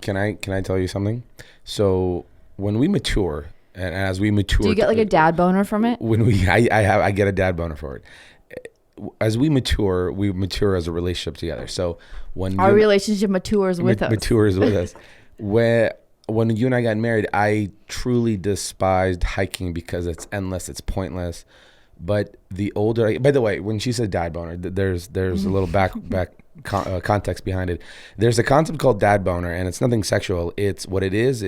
Can I tell you something? So when we mature, and as we mature, Do you get like a dad boner from it? When I get a dad boner for it. As we mature as a relationship together. So when Our relationship matures with us. Matures with us. When you and I got married, I truly despised hiking because it's endless, it's pointless. But by the way, when she said dad boner, there's a little context behind it. There's a concept called dad boner, and it's nothing sexual. It's what it is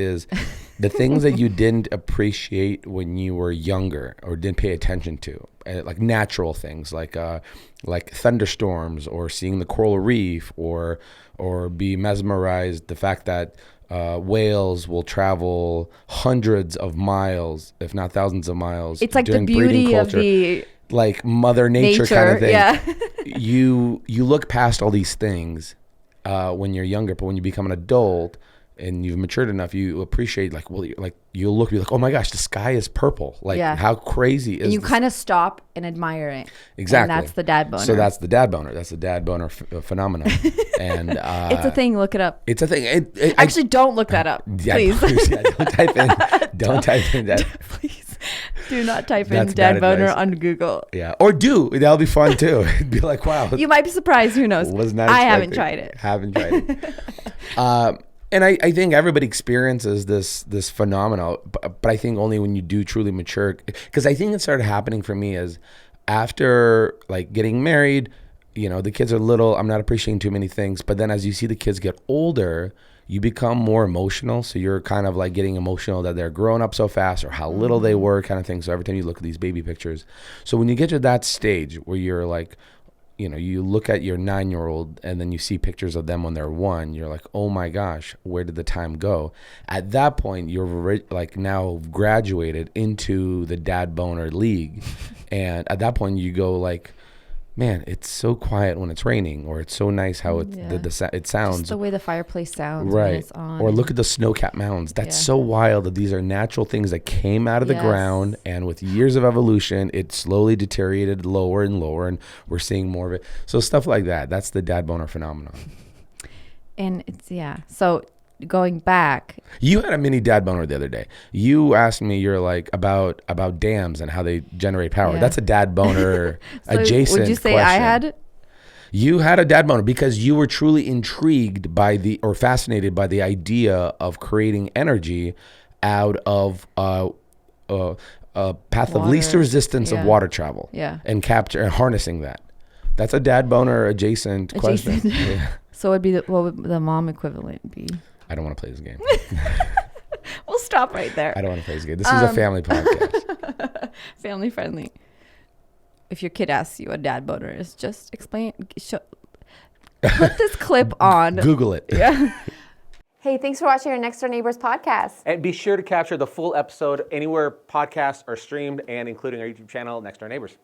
the things that you didn't appreciate when you were younger or didn't pay attention to, like natural things, like thunderstorms or seeing the coral reef, or be mesmerized the fact that whales will travel hundreds of miles, if not thousands of miles. It's like the beauty of the like Mother Nature kind of thing. Yeah. you look past all these things when you're younger, but when you become an adult and you've matured enough, you appreciate you'll look, you're like, oh my gosh, the sky is purple. Like how crazy is and you kind of stop and admire it. Exactly. And that's the dad boner. So that's the dad boner. That's the dad boner phenomenon. And it's a thing. Look it up. It's a thing. Actually, don't look that up, please. Don't type in. Don't type in that. Please do not type in dad boner on Google. Yeah, or do. That'll be fun too. It'd be like, wow. You might be surprised. Who knows? I haven't tried it. And I think everybody experiences this phenomenon, but I think only when you do truly mature. Because I think it started happening for me as after like getting married, the kids are little, I'm not appreciating too many things. But then as you see the kids get older, you become more emotional. So you're kind of like getting emotional that they're growing up so fast or how little they were kind of thing. So every time you look at these baby pictures. So when you get to that stage where you're like, you look at your 9-year-old and then you see pictures of them when they're 1, you're like, oh my gosh, where did the time go? At that point, you're like now graduated into the dad boner league. And at that point you go like, man, it's so quiet when it's raining, or it's so nice how it sounds. Just the way the fireplace sounds right. when it's on. Or look at the snow-capped mountains. That's so wild that these are natural things that came out of the ground, and with years of evolution, it slowly deteriorated lower and lower, and we're seeing more of it. So stuff like that. That's the dad boner phenomenon. And it's so going back, you had a mini dad boner the other day. You asked me, you're like, about dams and how they generate power. That's a dad boner so adjacent would you say question. I had? You had a dad boner because you were truly intrigued or fascinated by the idea of creating energy out of a path of least resistance of water travel. Yeah. And harnessing that. That's a dad boner adjacent question. Yeah. So it'd be what would the mom equivalent be? I don't want to play this game. We'll stop right there. I don't want to play this game. This is a family podcast. Family friendly. If your kid asks you what dad boner is, just explain. Put this clip on. Google it. Yeah. Hey, thanks for watching our Next Door Neighbors podcast. And be sure to capture the full episode anywhere podcasts are streamed and including our YouTube channel, Next Door Neighbors.